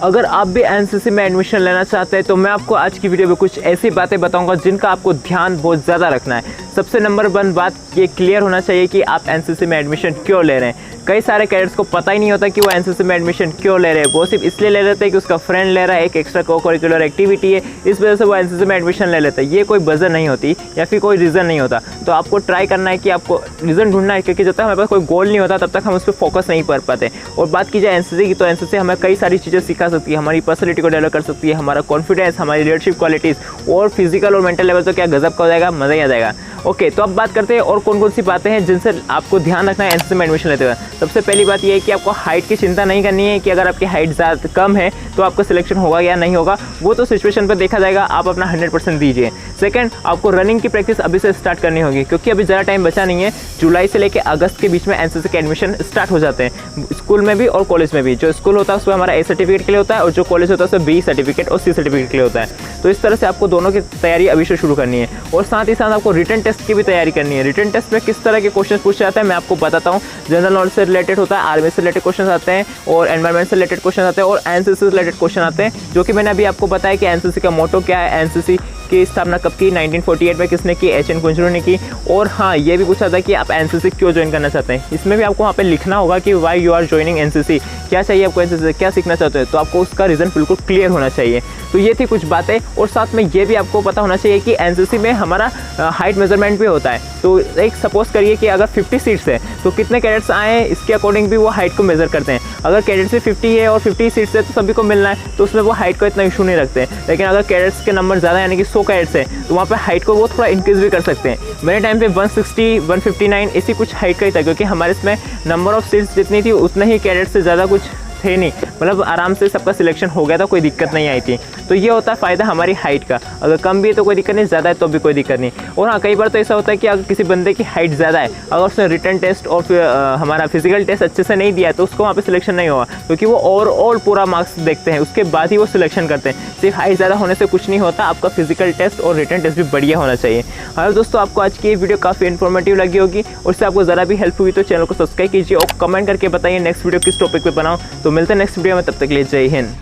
अगर आप भी एनसीसी में एडमिशन लेना चाहते हैं तो मैं आपको आज की वीडियो में कुछ ऐसी बातें बताऊंगा जिनका आपको ध्यान बहुत ज़्यादा रखना है। सबसे नंबर 1 बात ये क्लियर होना चाहिए कि आप एनसीसी में एडमिशन क्यों ले रहे हैं। कई सारे कैडेट्स को पता ही नहीं होता कि वो एनसीसी में एडमिशन क्यों ले रहे हैं। वो सिर्फ इसलिए ले लेते हैं कि उसका फ्रेंड ले रहा है, एक एक्स्ट्रा को-करिकुलर एक्टिविटी है, इस वजह से वो एनसीसी में एडमिशन ले लेते हैं। ये कोई वजह नहीं होती या फिर कोई रीज़न नहीं होता। तो आपको ट्राई करना है कि आपको रीज़न ढूंढना है, क्योंकि जब तक हमारे पास कोई गोल नहीं होता तब तक हम उस पर फोकस नहीं कर पाते। और बात की जाए एनसीसी की, तो एनसीसी हमें कई सारी चीज़ें सिखा सकती है, हमारी पर्सनैलिटी को डेवलप कर सकती है, हमारा कॉन्फिडेंस, हमारी लीडरशिप क्वालिटीज़ और फिजिकल और मेंटल लेवल तो क्या गजब का हो जाएगा, मज़ा ही आ जाएगा। ओके, तो अब बात करते हैं और कौन कौन सी बातें हैं जिनसे आपको ध्यान रखना है एनसीसी में एडमिशन लेते हुए। सबसे पहली बात यह है कि आपको हाइट की चिंता नहीं करनी है कि अगर आपकी हाइट ज़्यादा कम है तो आपका सिलेक्शन होगा या नहीं होगा, वो तो सिचुएशन पर देखा जाएगा। आप अपना 100% दीजिए। सेकंड, आपको रनिंग की प्रैक्टिस अभी से स्टार्ट करनी होगी, क्योंकि अभी ज़्यादा टाइम बचा नहीं है। जुलाई से लेकर अगस्त के बीच में एनसीसी के एडमिशन स्टार्ट हो जाते हैं, स्कूल में भी और कॉलेज में भी। जो स्कूल होता है उसमें हमारा ए सर्टिफिकेट के लिए होता है और जो कॉलेज होता है उसमें बी सर्टिफिकेट और सी सर्टिफिकेट के लिए होता है। तो इस तरह से आपको दोनों की तैयारी अभी से शुरू करनी है और साथ ही साथ आपको रिटन टेस्ट की भी तैयारी करनी है। रिटन टेस्ट में किस तरह के क्वेश्चन पूछे जाते हैं मैं आपको बताता हूँ। जनरल नॉलेज से रिलेटेड होता है, आर्मी से रिलेटेड क्वेश्चन आते हैं और एनवायरमेंट से रिलेटेड क्वेश्चन आते हैं और एनसीसी से रिलेटेड क्वेश्चन आते हैं, जो कि मैंने अभी आपको बताया कि एनसीसी का मोटो क्या है, एनसीसी की स्थापना कब की, 1948 में किसने की, एच एन कुंजरू ने की। और हाँ, ये भी पूछा था कि आप एनसीसी क्यों ज्वाइन करना चाहते हैं। इसमें भी आपको वहाँ पे लिखना होगा कि why you are joining NCC, क्या चाहिए आपको एनसीसी से, क्या सीखना चाहते हैं। तो आपको उसका रीज़न बिल्कुल क्लियर होना चाहिए। तो ये थी कुछ बातें। और साथ में ये भी आपको पता होना चाहिए कि एनसीसी में हमारा हाइट मेजरमेंट भी होता है। तो एक सपोज करिए कि अगर 50 सीट्स है तो कितने कैडेट्स आए हैं इसके अकॉर्डिंग भी वो हाइट को मेज़र करते हैं। अगर कैडेट्स में 50 है और 50 सीट्स है तो सभी को मिलना है, तो उसमें वो हाइट को इतना इशू नहीं रखते। लेकिन अगर कैडेट्स के नंबर ज़्यादा यानी कि 100 कैडेट्स है तो वहाँ पे हाइट को वो थोड़ा इंक्रीज़ भी कर सकते हैं। मेरे टाइम पे 160, 159 ऐसी कुछ हाइट का ही था, क्योंकि हमारे इसमें नंबर ऑफ सीट्स जितनी थी उतने ही कैडेट्स से ज़्यादा कुछ थे नहीं। मतलब आराम से सबका सिलेक्शन हो गया था, कोई दिक्कत नहीं आई थी। तो ये होता है फ़ायदा हमारी हाइट का। अगर कम भी है तो कोई दिक्कत नहीं, ज़्यादा है तो भी कोई दिक्कत नहीं। और हाँ, कई बार तो ऐसा होता है कि अगर किसी बंदे की हाइट ज़्यादा है, अगर उसने रिटन टेस्ट और फिर हमारा फिजिकल टेस्ट अच्छे से नहीं दिया है तो उसको वहाँ पे सिलेक्शन नहीं होगा, क्योंकि वो ओवरऑल पूरा मार्क्स देखते हैं, उसके बाद ही वो सिलेक्शन करते हैं। सिर्फ हाइट ज़्यादा होने से कुछ नहीं होता, आपका फिजिकल टेस्ट और रिटन टेस्ट भी बढ़िया होना चाहिए। हाँ दोस्तों, आपको आज की ये वीडियो काफ़ी इन्फॉर्मेटिव लगी होगी और इससे आपको ज़रा भी हेल्प हुई तो चैनल को सब्सक्राइब कीजिए और कमेंट करके बताइए नेक्स्ट वीडियो किस टॉपिक पर बनाऊँ। तो मिलते हैं नेक्स्ट वीडियो में, तब तक के लिए जय हिंद।